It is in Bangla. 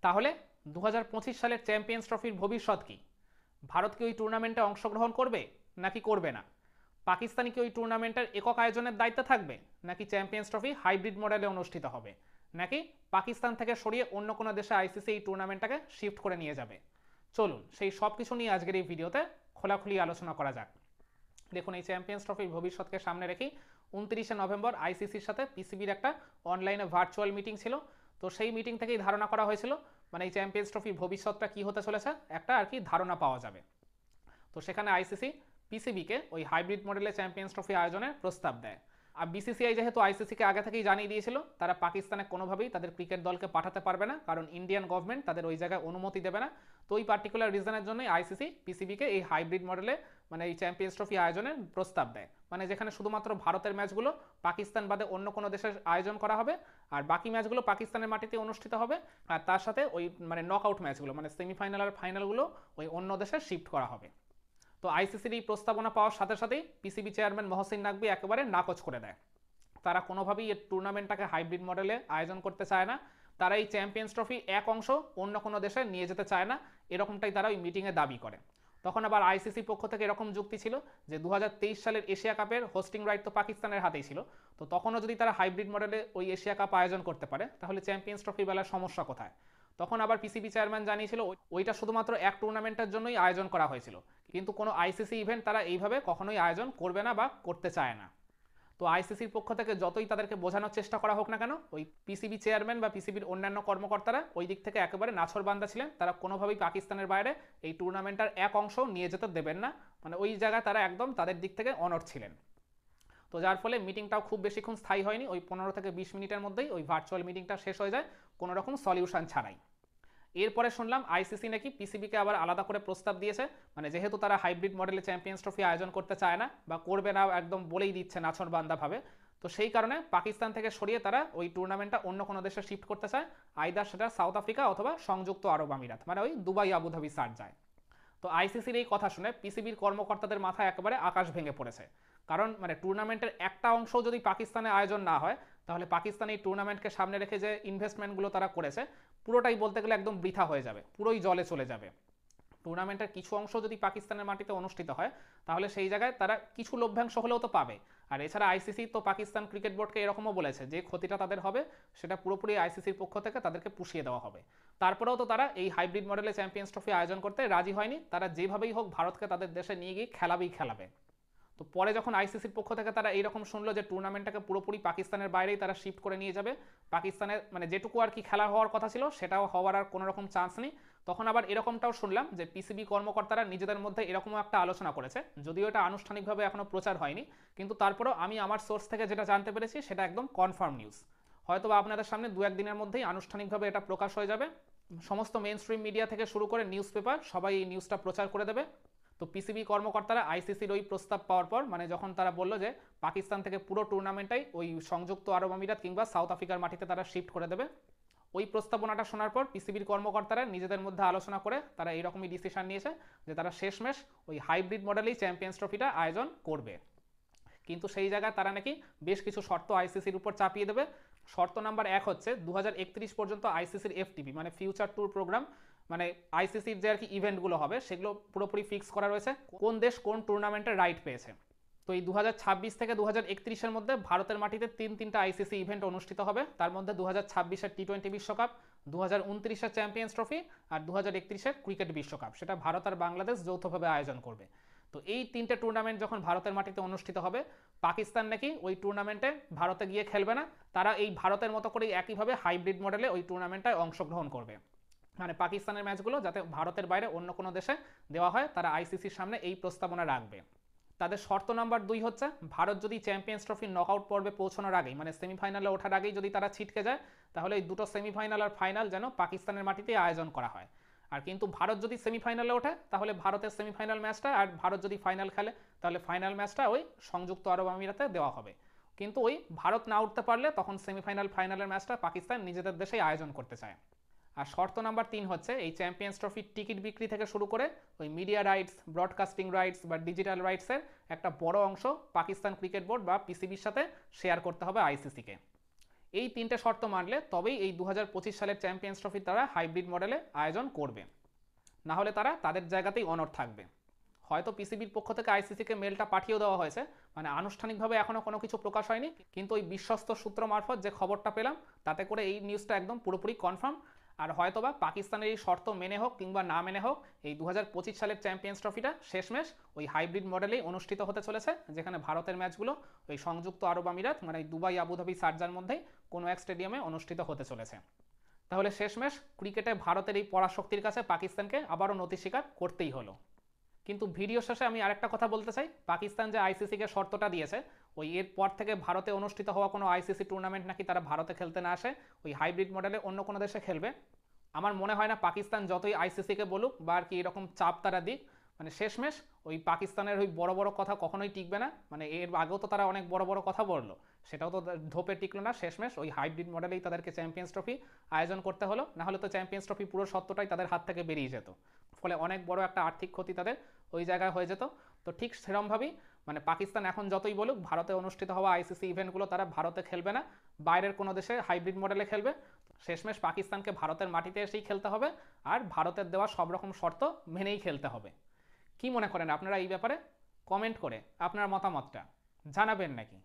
তাহলে 2025 সালের চ্যাম্পিয়ন্স ট্রফির ভবিষ্যৎ কি? ভারত কি ওই টুর্নামেন্টে অংশগ্রহণ করবে নাকি করবে না? পাকিস্তানি কি ওই টুর্নামেন্টের একক আয়োজনের দায়িত্বে থাকবে, নাকি চ্যাম্পিয়ন্স ট্রফি হাইব্রিড মডেলে অনুষ্ঠিত হবে, নাকি পাকিস্তান থেকে সরিয়ে অন্য কোনো দেশে আইসিসি এই টুর্নামেন্টটাকে শিফট করে নিয়ে যাবে? চলুন সেই সব কিছু নিয়ে আজকের এই ভিডিওতে খোলাখুলি আলোচনা করা যাক। দেখুন, এই চ্যাম্পিয়ন্স ট্রফির ভবিষ্যৎকে সামনে রেখেই 29শে নভেম্বর আইসিসির সাথে পিসিবির একটা অনলাইনে ভার্চুয়াল মিটিং ছিল। তো সেই মিটিং থেকেই ধারণা করা হয়েছিল মানে এই চ্যাম্পিয়ন্স ট্রফির ভবিষ্যৎটা কী হতে চলেছে একটা আর কি ধারণা পাওয়া যাবে। তো সেখানে আইসিসি পিসিবিকে ওই হাইব্রিড মডেলে চ্যাম্পিয়ন্স ট্রফি আয়োজনের প্রস্তাব দেয়। আর বিসিসিআই যেহেতু আইসিসিকে আগে থেকেই জানিয়ে দিয়েছিল তারা পাকিস্তানে কোনোভাবেই তাদের ক্রিকেট দলকে পাঠাতে পারবে না, কারণ ইন্ডিয়ান গভর্নমেন্ট তাদের ওই জায়গায় অনুমতি দেবে না। তো ওই পার্টিকুলার রিজনের জন্যই আইসিসি পিসিবিকে এই হাইব্রিড মডেলে মানে এই চ্যাম্পিয়ন্স ট্রফি আয়োজনের প্রস্তাব দেয়, মানে যেখানে শুধুমাত্র ভারতের ম্যাচগুলো পাকিস্তান বাদে অন্য কোনো দেশের আয়োজন করা হবে, আর বাকি ম্যাচগুলো পাকিস্তানের মাটিতে অনুষ্ঠিত হবে। আর তার সাথে ওই মানে নকআউট ম্যাচগুলো মানে সেমিফাইনাল আর ফাইনালগুলো ওই অন্য দেশে শিফট করা হবে। তো আইসিসির এই প্রস্তাবনা পাওয়ার সাথে সাথেই পিসিবি চেয়ারম্যান মহসিন নাকভি একেবারে নাকচ করে দেয়। তারা কোনোভাবেই এই টুর্নামেন্টটাকে হাইব্রিড মডেলে আয়োজন করতে চায় না। তারা এই চ্যাম্পিয়ন্স ট্রফি এক অংশ অন্য কোনো দেশে নিয়ে যেতে চায় না, এরকমটাই তারা ওই মিটিংয়ে দাবি করে। তখন আবার আইসিসি পক্ষ থেকে এরকম যুক্তি ছিল যে 2023 সালের এশিয়া কাপের হোস্টিং রাইট তো পাকিস্তানের হাতেই ছিল, তো তখনও যদি তারা হাইব্রিড মডেলে ওই এশিয়া কাপ আয়োজন করতে পারে তাহলে চ্যাম্পিয়ন্স ট্রফি বেলার সমস্যা কোথায়? তখন আবার পিসিবি চেয়ারম্যান জানিয়েছিল ওইটা শুধুমাত্র এক টুর্নামেন্টের জন্যই আয়োজন করা হয়েছিল, কিন্তু কোনো আইসিসি ইভেন্ট তারা এইভাবে কখনোই আয়োজন করবে না বা করতে চায় না। তো আইসিসির পক্ষ থেকে যতই তাদেরকে বোঝানোর চেষ্টা করা হোক না কেন, ওই পিসিবি চেয়ারম্যান বা পিসিবির অন্যান্য কর্মকর্তারা ওই দিক থেকে একেবারে নাছোড়বান্দা ছিলেন। তারা কোনোভাবেই পাকিস্তানের বাইরে এই টুর্নামেন্টের এক অংশ নিয়ে যেতে দেবেন না, মানে ওই জায়গায় তারা একদম তাদের দিক থেকে অনড় ছিলেন। তো যার ফলে মিটিংটাও খুব বেশিক্ষণ স্থায়ী হয়নি, ওই 15 থেকে 20 মিনিটের মধ্যেই ওই ভার্চুয়াল মিটিংটা শেষ হয়ে যায় কোনো রকম সলিউশন ছাড়াই। এরপরে শুনলাম আইসিসি নাকি পিসিবিকে আবার আলাদা করে প্রস্তাব দিয়েছে, মানে যেহেতু তারা হাইব্রিড মডেলে চ্যাম্পিয়ন্স ট্রফি আয়োজন করতে চায় না বা করবে না, একদম বলেই দিচ্ছে নাছোড়বান্দাভাবে। তো সেই কারণে পাকিস্তান থেকে সরিয়ে তারা ওই টুর্নামেন্টটা অন্য কোনো দেশে শিফট করতে চায়, আইদার সেটা সাউথ আফ্রিকা অথবা সংযুক্ত আরব আমিরাত, মানে ওই দুবাই আবুধাবি যায়। তো আইসিসির এই কথা শুনে পিসিবির কর্মকর্তাদের মাথায় একেবারে আকাশ ভেঙে পড়েছে, কারণ মানে টুর্নামেন্টের একটা অংশ যদি পাকিস্তানে আয়োজন না হয় তাহলে পাকিস্তান এই টুর্নামেন্টকে সামনে রেখে যে ইনভেস্টমেন্টগুলো তারা করেছে পুরোটাই বলতে গেলে একদম বৃথা হয়ে যাবে, পুরোই জলে চলে যাবে। টুর্নামেন্টের কিছু অংশ যদি পাকিস্তানের মাটিতে অনুষ্ঠিত হয় তাহলে সেই জায়গায় তারা কিছু লভ্যাংশ হলেও তো পাবে। আর এছাড়া আইসিসি তো পাকিস্তান ক্রিকেট বোর্ডকে এরকমও বলেছে যে ক্ষতিটা তাদের হবে সেটা পুরোপুরি আইসিসির পক্ষ থেকে তাদেরকে পুষিয়ে দেওয়া হবে। তারপরেও তো তারা এই হাইব্রিড মডেলে চ্যাম্পিয়ন্স ট্রফি আয়োজন করতে রাজি হয়নি, তারা যেভাবেই হোক ভারতকে তাদের দেশে নিয়ে গিয়ে খেলাবে। তো পরে যখন আইসিসির পক্ষ থেকে তারা এইরকম শুনলো যে টুর্নামেন্টটাকে পুরোপুরি পাকিস্তানের বাইরেই তারা শিফট করে নিয়ে যাবে, পাকিস্তানের মানে যেটুকু আর কি খেলা হওয়ার কথা ছিল সেটাও হওয়ার আর কোনো রকম চান্স নেই, তখন আবার এরকমটাও শুনলাম যে পিসিবি কর্মকর্তারা নিজেদের মধ্যে এরকমও একটা আলোচনা করেছে, যদিও এটা আনুষ্ঠানিকভাবে এখনো প্রচার হয়নি, কিন্তু তারপরেও আমি আমার সোর্স থেকে যেটা জানতে পেরেছি সেটা একদম কনফার্ম নিউজ। হয়তো বা আপনাদের সামনে দু একদিনের মধ্যেই আনুষ্ঠানিকভাবে এটা প্রকাশ হয়ে যাবে, সমস্ত মেইন স্ট্রিম মিডিয়া থেকে শুরু করে নিউজ পেপার সবাই এই নিউজটা প্রচার করে দেবে। তো পিসিবি কর্মকর্তারা আইসিসির ওই প্রস্তাব পাওয়ার পর মানে যখন তারা বললো যে পাকিস্তান থেকে পুরো টুর্নামেন্টটাই ওই সংযুক্ত আরব আমিরাত কিংবা সাউথ আফ্রিকার মাটিতে তারা শিফট করে দেবে, ওই প্রস্তাবনাটা শোনার পর পিসিবির কর্মকর্তারা নিজেদের মধ্যে আলোচনা করে তারা এইরকমই ডিসিশন নিয়েছে যে তারা শেষমেশ ওই হাইব্রিড মডেলেই চ্যাম্পিয়ন্স ট্রফিটা আয়োজন করবে। কিন্তু সেই জায়গায় তারা নাকি বেশ কিছু শর্ত আইসিসির উপর চাপিয়ে দেবে। শর্ত নাম্বার 1 হচ্ছে 2031 পর্যন্ত আইসিসির এফটিপি মানে ফিউচার ট্যুর প্রোগ্রাম, মানে আইসিসির যে আর কি ইভেন্টগুলো হবে সেগুলো পুরোপুরি ফিক্স করা রয়েছে কোন দেশ কোন টুর্নামেন্টের রাইট পেয়েছে। তো এই 2026 থেকে 2031-এর মধ্যে ভারতের মাটিতে তিনটা আইসিসি ইভেন্ট অনুষ্ঠিত হবে, তার মধ্যে 2026-এর টি-20 বিশ্বকাপ, 2029-এর চ্যাম্পিয়ন্স ট্রফি আর 2031-এর ক্রিকেট বিশ্বকাপ, সেটা ভারত আর বাংলাদেশ যৌথভাবে আয়োজন করবে। তো এই তিনটে টুর্নামেন্ট যখন ভারতের মাটিতে অনুষ্ঠিত হবে, পাকিস্তান নাকি ওই টুর্নামেন্টে ভারতে গিয়ে খেলবে না, তারা এই ভারতের মতো করেই একইভাবে হাইব্রিড মডেলে ওই টুর্নামেন্টটায় অংশগ্রহণ করবে, মানে পাকিস্তানের ম্যাচগুলো যাতে ভারতের বাইরে অন্য কোনো দেশে দেওয়া হয় তারা আইসিসির সামনে এই প্রস্তাবনা রাখবে। তাদের শর্ত নাম্বার 2 হচ্ছে ভারত যদি চ্যাম্পিয়ন্স ট্রফির নকআউট পর্বে পৌঁছানোর আগেই মানে সেমিফাইনালে ওঠার আগেই যদি তারা ছিটকে যায় তাহলে এই দুটো সেমিফাইনাল আর ফাইনাল যেন পাকিস্তানের মাটিতে আয়োজন করা হয়। আর কিন্তু ভারত যদি সেমিফাইনালে ওঠে তাহলে ভারতের সেমিফাইনাল ম্যাচটা, আর ভারত যদি ফাইনাল খেলে তাহলে ফাইনাল ম্যাচটা ওই সংযুক্ত আরব আমিরাতে দেওয়া হবে। কিন্তু ওই ভারত না উঠতে পারলে তখন সেমিফাইনাল ফাইনালের ম্যাচটা পাকিস্তান নিজেদের দেশেই আয়োজন করতে চায়। আর শর্ত নাম্বার 3 হচ্ছে এই চ্যাম্পিয়ন্স ট্রফির টিকিট বিক্রি থেকে শুরু করে ওই মিডিয়া রাইটস, ব্রডকাস্টিং রাইটস বা ডিজিটাল রাইটসের একটা বড় অংশ পাকিস্তান ক্রিকেট বোর্ড বা পিসিবির সাথে শেয়ার করতে হবে আইসিসিকে। এই 3টে শর্ত মানলে তবেই এই 2025 সালের চ্যাম্পিয়ন্স ট্রফি তারা হাইব্রিড মডেলে আয়োজন করবে, না হলে তারা তাদের জায়গাতেই অনড় থাকবে। হয়তো পিসিবির পক্ষ থেকে আইসিসিকে মেলটা পাঠিয়ে দেওয়া হয়েছে, মানে আনুষ্ঠানিকভাবে এখনও কোনো কিছু প্রকাশ হয়নি, কিন্তু ওই বিশ্বস্ত সূত্র মারফত যে খবরটা পেলাম তাতে করে এই নিউজটা একদম পুরোপুরি কনফার্ম। আর হয়তোবা পাকিস্তানের এই শর্ত মেনে হোক কিংবা না মেনে হোক, এই 2025 সালের চ্যাম্পিয়ন্স ট্রফিটা শেষমেশ ওই হাইব্রিড মডেলেই অনুষ্ঠিত হতে চলেছে, যেখানে ভারতের ম্যাচগুলো ওই সংযুক্ত আরব আমিরাত মানে দুবাই, আবুধাবি, শারজার মধ্যেই কোনো এক স্টেডিয়ামে অনুষ্ঠিত হতে চলেছে। তাহলে শেষমেশ ক্রিকেটে ভারতের এই পরাশক্তির কাছে পাকিস্তানকে আবারও নতি স্বীকার করতেই হলো। কিন্তু ভিডিও শেষে আমি আরেকটা কথা বলতে চাই, পাকিস্তান যে আইসিসিকে শর্তটা দিয়েছে ওই এরপর থেকে ভারতে অনুষ্ঠিত হওয়া কোনো আইসিসি টুর্নামেন্ট নাকি তারা ভারতে খেলতে না আসে, ওই হাইব্রিড মডেলে অন্য কোনো দেশে খেলবে। আমার মনে হয় না পাকিস্তান যতই আইসিসিকে বলুক বা আর কি এরকম চাপ তারা দিক, মানে শেষমেশ ওই পাকিস্তানের ওই বড় বড় কথা কখনোই টিকবে না। মানে এর আগেও তো তারা অনেক বড় বড় কথা বললো, সেটাও তো ধোপে টিকলো না। শেষমেশ ওই হাইব্রিড মডেলেই তাদেরকে চ্যাম্পিয়ন্স ট্রফি আয়োজন করতে হলো, না হলে তো চ্যাম্পিয়ন্স ট্রফি পুরো সত্যটাই তাদের হাত থেকে বেরিয়ে যেত, ফলে অনেক বড় একটা আর্থিক ক্ষতি তাদের ওই জায়গায় হয়ে যেত। তো ঠিক সেরমভাবেই মানে পাকিস্তান এখন যতই বলুক ভারতে অনুষ্ঠিত হওয়া আইসিসি ইভেন্টগুলো তারা ভারতে খেলবে না, বাইরের কোনো দেশে হাইব্রিড মডেলে খেলবে। শেষমেশ পাকিস্তানকে ভারতের মাটিতে এসেই খেলতে হবে, আর ভারতের দেওয়া সব রকম শর্ত মেনেই খেলতে হবে। কি মনে করেন আপনারা এই ব্যাপারে? কমেন্ট করে আপনার মতামতটা জানাবেন নাকি?